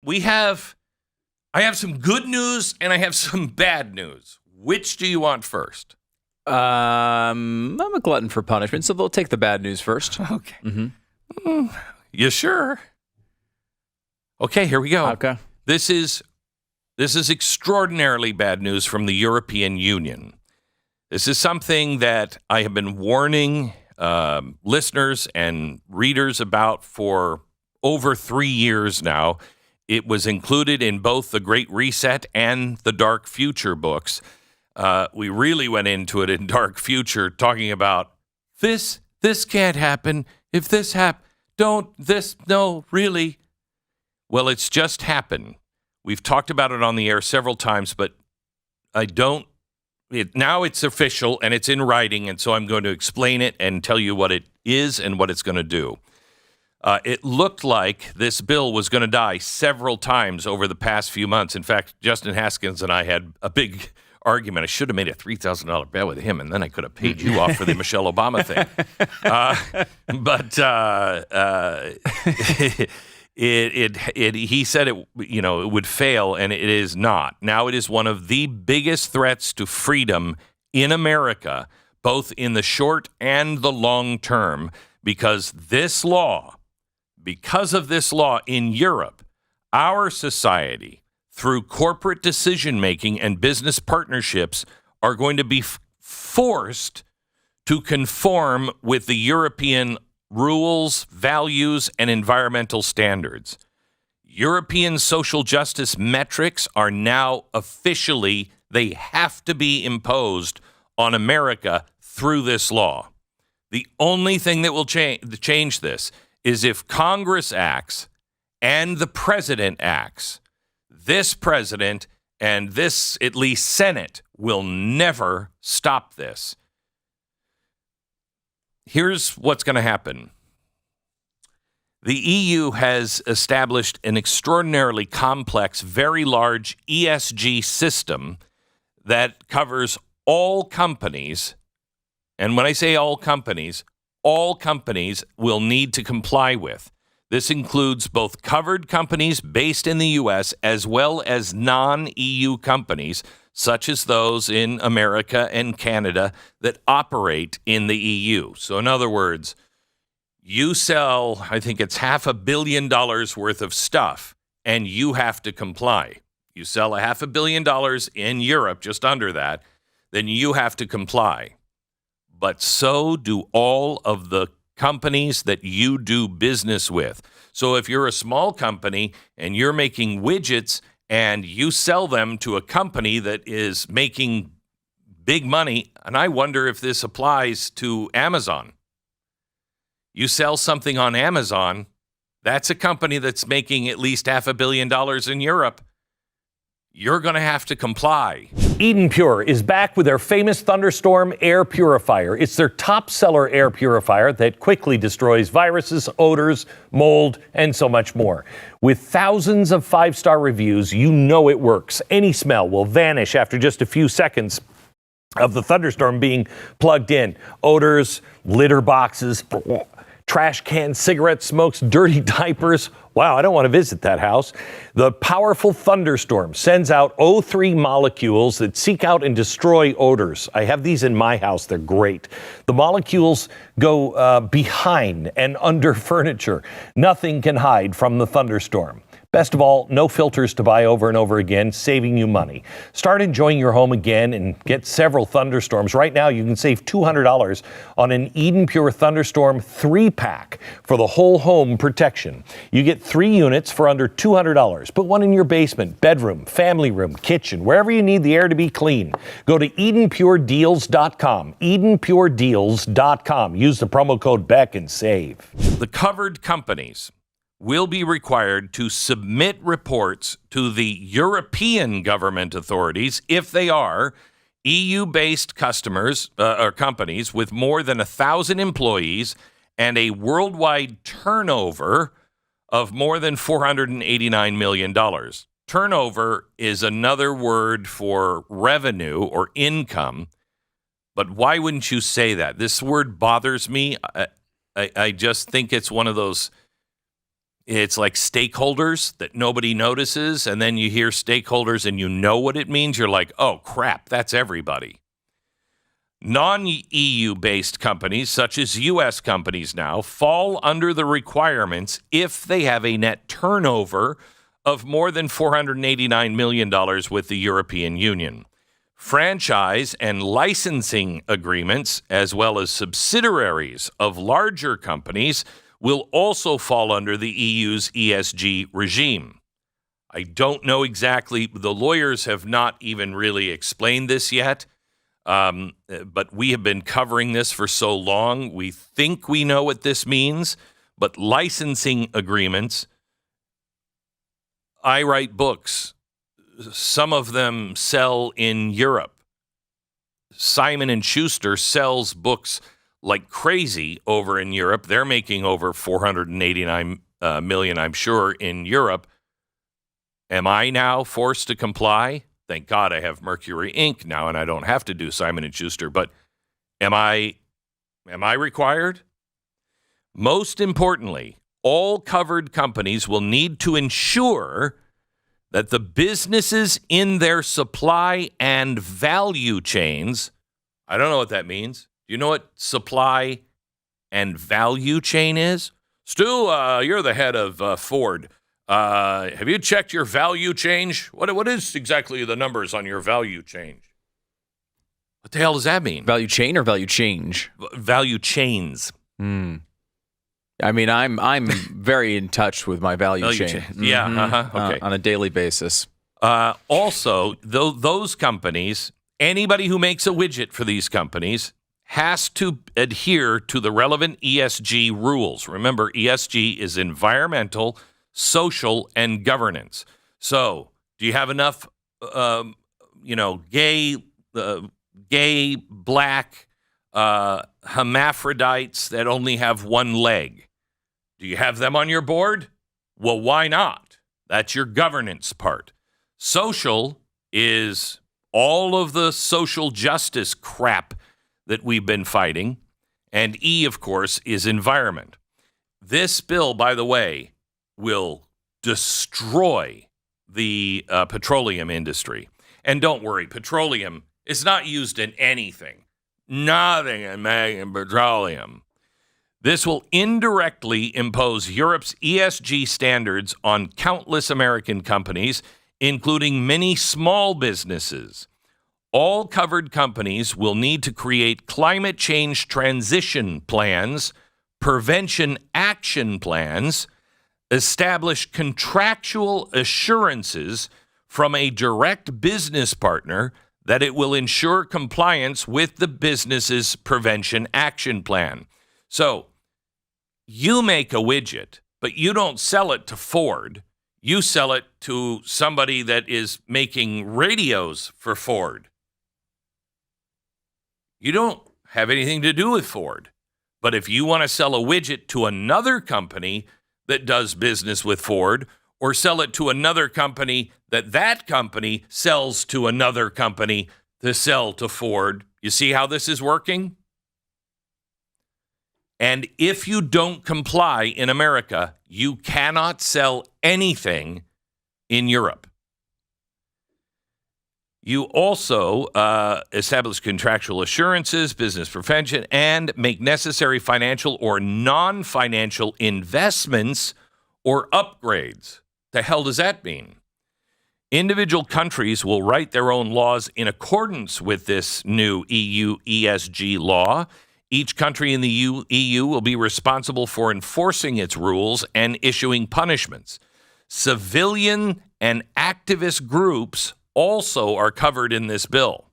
I have some good news and I have some bad news. Which do you want first? I'm a glutton for punishment, so they'll take the bad news first. Okay. You sure? Okay, here we go. Okay. This is extraordinarily bad news from the European Union. This is something that I have been warning listeners and readers about for over 3 years now. It was included in both the Great Reset and the Dark Future books. We really went into it in Dark Future, talking about this can't happen. If this no, really. Well, it's just happened. We've talked about it on the air several times, but now it's official and it's in writing, and so I'm going to explain it and tell you what it is and what it's going to do. It looked like this bill was going to die several times over the past few months. In fact, Justin Haskins and I had a big argument. I should have made a $3,000 bet with him, and then I could have paid you off for the Michelle Obama thing. He said it would fail, and it is not. Now it is one of the biggest threats to freedom in America, both in the short and the long term, because of this law in Europe, our society, through corporate decision-making and business partnerships, are going to be forced to conform with the European rules, values, and environmental standards. European social justice metrics are now officially, they have to be imposed on America through this law. The only thing that will change this is if Congress acts and the president acts. This president and this, at least, Senate will never stop this. Here's what's going to happen. The EU has established an extraordinarily complex, very large ESG system that covers all companies. And when I say all companies will need to comply with. This includes both covered companies based in the U.S. as well as non-EU companies, such as those in America and Canada that operate in the EU. So in other words, you sell, I think it's $500 million worth of stuff, and you have to comply. You sell $500 million in Europe, just under that, then you have to comply. But so do all of the companies that you do business with. So if you're a small company and you're making widgets and you sell them to a company that is making big money, and I wonder if this applies to Amazon. You sell something on Amazon, that's a company that's making at least $500 million in Europe. You're going to have to comply. Eden Pure is back with their famous Thunderstorm air purifier. It's their top seller air purifier that quickly destroys viruses, odors, mold, and so much more. With thousands of 5-star reviews, you know it works. Any smell will vanish after just a few seconds of the Thunderstorm being plugged in. Odors, litter boxes, trash cans, cigarette smokes, dirty diapers. Wow, I don't want to visit that house. The powerful Thunderstorm sends out O3 molecules that seek out and destroy odors. I have these in my house. They're great. The molecules go behind and under furniture. Nothing can hide from the Thunderstorm. Best of all, no filters to buy over and over again, saving you money. Start enjoying your home again and get several Thunderstorms. Right now, you can save $200 on an Eden Pure Thunderstorm 3-pack for the whole home protection. You get 3 units for under $200. Put one in your basement, bedroom, family room, kitchen, wherever you need the air to be clean. Go to EdenPureDeals.com. EdenPureDeals.com. Use the promo code BECK and save. The covered companies will be required to submit reports to the European government authorities if they are EU-based customers or companies with more than 1,000 employees and a worldwide turnover of more than $489 million. Turnover is another word for revenue or income, but why wouldn't you say that? This word bothers me. I just think it's one of those. It's like stakeholders that nobody notices, and then you hear stakeholders and you know what it means. You're like, oh, crap, that's everybody. Non-EU-based companies, such as U.S. companies now, fall under the requirements if they have a net turnover of more than $489 million with the European Union. Franchise and licensing agreements, as well as subsidiaries of larger companies, will also fall under the EU's ESG regime. I don't know exactly. The lawyers have not even really explained this yet, but we have been covering this for so long. We think we know what this means, but licensing agreements, I write books. Some of them sell in Europe. Simon & Schuster sells books like crazy over in Europe. They're making over $489 million, I'm sure, in Europe. Am I now forced to comply? Thank God I have Mercury Inc. now, and I don't have to do Simon & Schuster. But am I required? Most importantly, all covered companies will need to ensure that the businesses in their supply and value chains, I don't know what that means. Do you know what supply and value chain is? Stu, you're the head of Ford. Have you checked your value change? What is exactly the numbers on your value change? What the hell does that mean? Value chain or value change? Value chains. I mean, I'm very in touch with my value chain. Yeah, okay. On a daily basis. Also, those companies, anybody who makes a widget for these companies has to adhere to the relevant ESG rules. Remember, ESG is environmental, social, and governance. So, do you have enough, gay, black, hermaphrodites that only have one leg? Do you have them on your board? Well, why not? That's your governance part. Social is all of the social justice crap that we've been fighting. And E, of course, is environment. This bill, by the way, will destroy the petroleum industry. And don't worry, petroleum is not used in anything. Nothing in making petroleum. This will indirectly impose Europe's ESG standards on countless American companies, including many small businesses. All covered companies will need to create climate change transition plans, prevention action plans, establish contractual assurances from a direct business partner that it will ensure compliance with the business's prevention action plan. So, you make a widget, but you don't sell it to Ford. You sell it to somebody that is making radios for Ford. You don't have anything to do with Ford. But if you want to sell a widget to another company that does business with Ford, or sell it to another company that company sells to another company to sell to Ford, you see how this is working? And if you don't comply in America, you cannot sell anything in Europe. You also establish contractual assurances, business prevention, and make necessary financial or non-financial investments or upgrades. The hell does that mean? Individual countries will write their own laws in accordance with this new EU ESG law. Each country in the EU will be responsible for enforcing its rules and issuing punishments. Civilian and activist groups also are covered in this bill.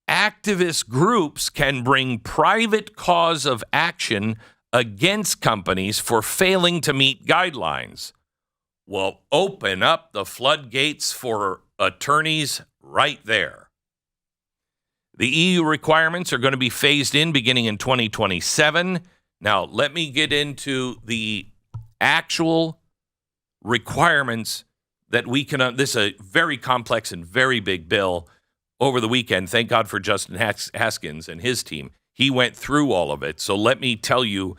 Activist groups can bring private cause of action against companies for failing to meet guidelines. Well, open up the floodgates for attorneys right there. The EU requirements are going to be phased in beginning in 2027. Now, let me get into the actual requirements that we can. This is a very complex and very big bill. Over the weekend, thank God for Justin Haskins and his team. He went through all of it. So let me tell you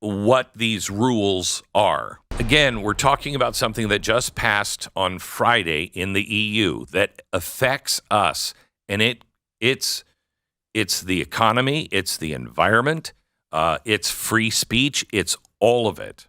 what these rules are. Again, we're talking about something that just passed on Friday in the EU that affects us, and it's the economy, it's the environment, it's free speech, it's all of it.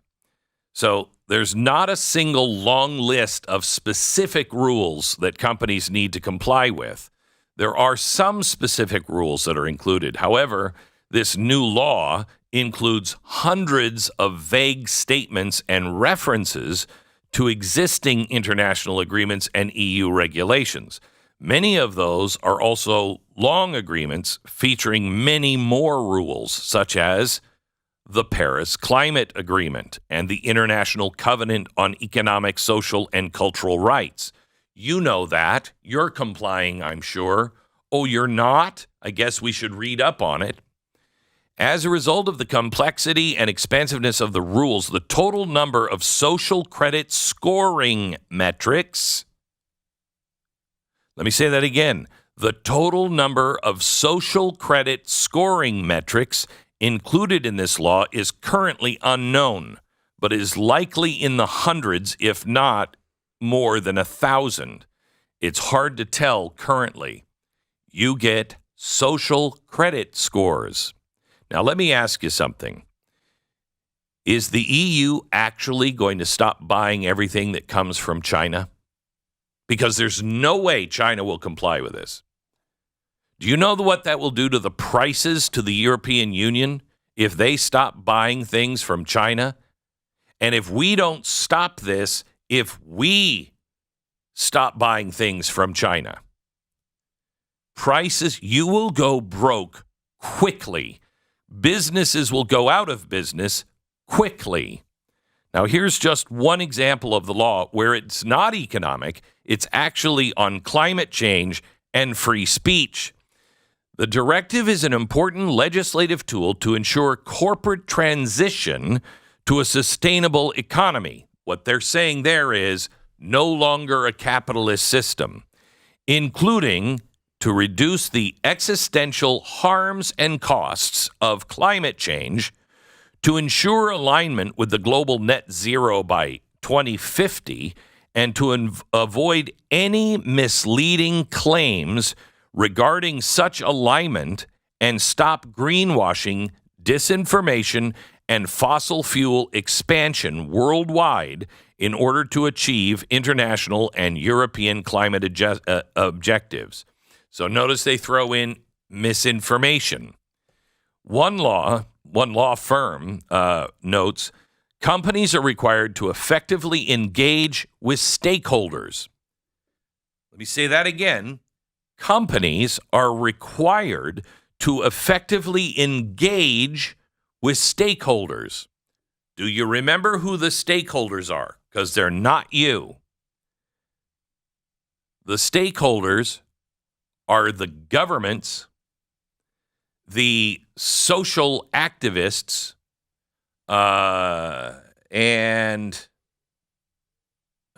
So there's not a single long list of specific rules that companies need to comply with. There are some specific rules that are included. However, this new law includes hundreds of vague statements and references to existing international agreements and EU regulations. Many of those are also long agreements featuring many more rules, such as the Paris Climate Agreement and the International Covenant on Economic, Social, and Cultural Rights. You know that. You're complying, I'm sure. Oh, you're not? I guess we should read up on it. As a result of the complexity and expansiveness of the rules, the total number of social credit scoring metrics, let me say that again, the total number of social credit scoring metrics included in this law is currently unknown, but is likely in the hundreds, if not more than 1,000. It's hard to tell currently. You get social credit scores. Now, let me ask you something. Is the EU actually going to stop buying everything that comes from China? Because there's no way China will comply with this. Do you know what that will do to the prices to the European Union if they stop buying things from China? And if we don't stop this, if we stop buying things from China, prices, you will go broke quickly. Businesses will go out of business quickly. Now, here's just one example of the law where it's not economic. It's actually on climate change and free speech. The directive is an important legislative tool to ensure corporate transition to a sustainable economy. What they're saying there is no longer a capitalist system, including to reduce the existential harms and costs of climate change, to ensure alignment with the global net zero by 2050, and to avoid any misleading claims regarding such alignment, and stop greenwashing, disinformation, and fossil fuel expansion worldwide in order to achieve international and European climate objectives. So notice they throw in misinformation. One law firm notes, companies are required to effectively engage with stakeholders. Let me say that again. Companies are required to effectively engage with stakeholders. Do you remember who the stakeholders are? Because they're not you. The stakeholders are the governments, the social activists, and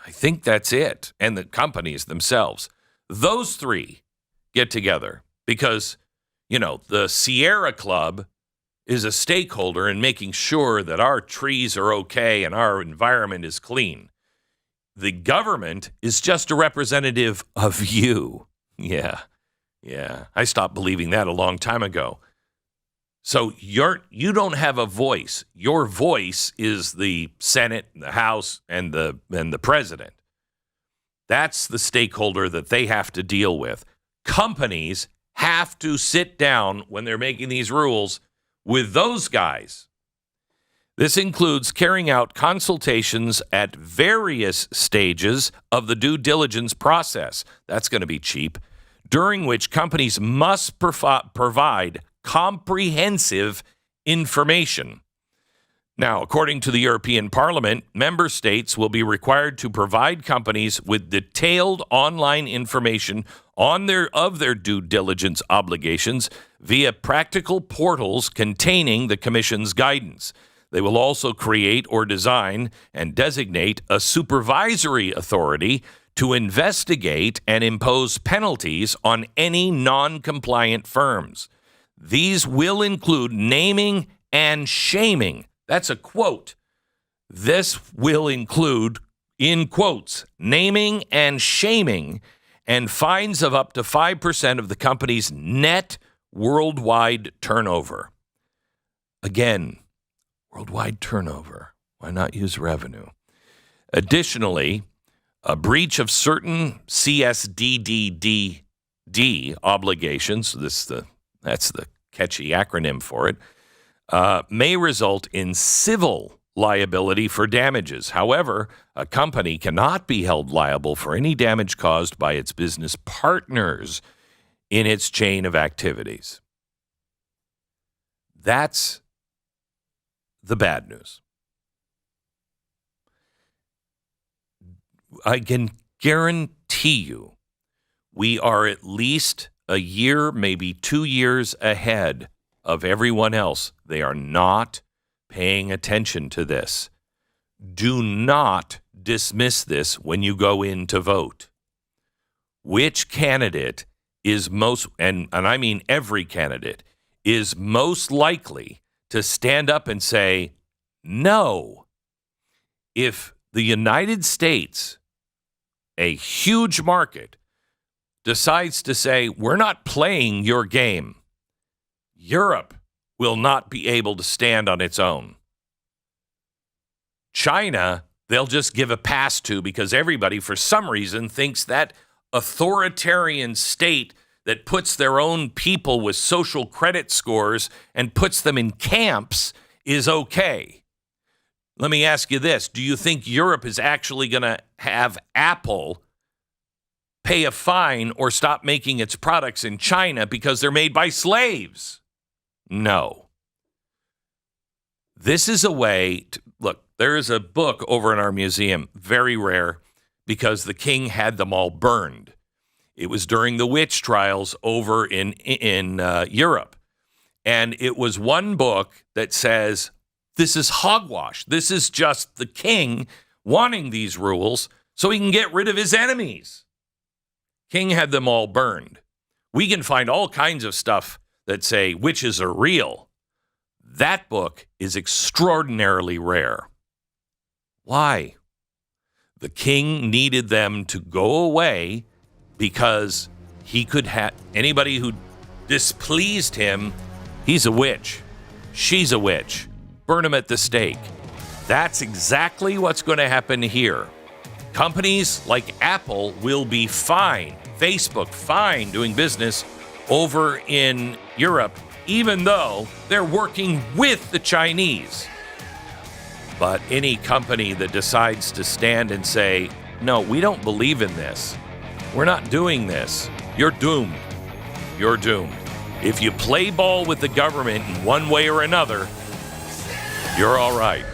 I think that's it, and the companies themselves. Those three get together because, the Sierra Club is a stakeholder in making sure that our trees are okay and our environment is clean. The government is just a representative of you. Yeah. I stopped believing that a long time ago. So you don't have a voice. Your voice is the Senate, the House, and the president. That's the stakeholder that they have to deal with. Companies have to sit down when they're making these rules with those guys. This includes carrying out consultations at various stages of the due diligence process. That's going to be cheap. During which companies must provide comprehensive information. Now, according to the European Parliament, member states will be required to provide companies with detailed online information of their due diligence obligations via practical portals containing the Commission's guidance. They will also create or design and designate a supervisory authority to investigate and impose penalties on any non-compliant firms. These will include naming and shaming. That's a quote. This will include, in quotes, naming and shaming and fines of up to 5% of the company's net worldwide turnover. Again, worldwide turnover. Why not use revenue? Additionally, a breach of certain CSDDD obligations, that's the catchy acronym for it, may result in civil liability for damages. However, a company cannot be held liable for any damage caused by its business partners in its chain of activities. That's the bad news. I can guarantee you we are at least a year, maybe 2 years ahead of everyone else. They are not paying attention to this. Do not dismiss this when you go in to vote. Which candidate is most, and I mean every candidate, is most likely to stand up and say, no? If the United States, a huge market, decides to say, we're not playing your game, Europe will not be able to stand on its own. China, they'll just give a pass to because everybody, for some reason, thinks that authoritarian state that puts their own people with social credit scores and puts them in camps is okay. Let me ask you this. Do you think Europe is actually going to have Apple pay a fine or stop making its products in China because they're made by slaves? No. This is a way to, look, there is a book over in our museum, very rare, because the king had them all burned. It was during the witch trials over in Europe. And it was one book that says, this is hogwash. This is just the king wanting these rules so he can get rid of his enemies. King had them all burned. We can find all kinds of stuff that say witches are real. That book is extraordinarily rare. Why? The king needed them to go away because he could have anybody who displeased him. He's a witch. She's a witch. Burn him at the stake. That's exactly what's going to happen here. Companies like Apple will be fined. Facebook fined doing business over in Europe, even though they're working with the Chinese. But any company that decides to stand and say, no, we don't believe in this, we're not doing this, you're doomed. You're doomed. If you play ball with the government in one way or another, you're all right.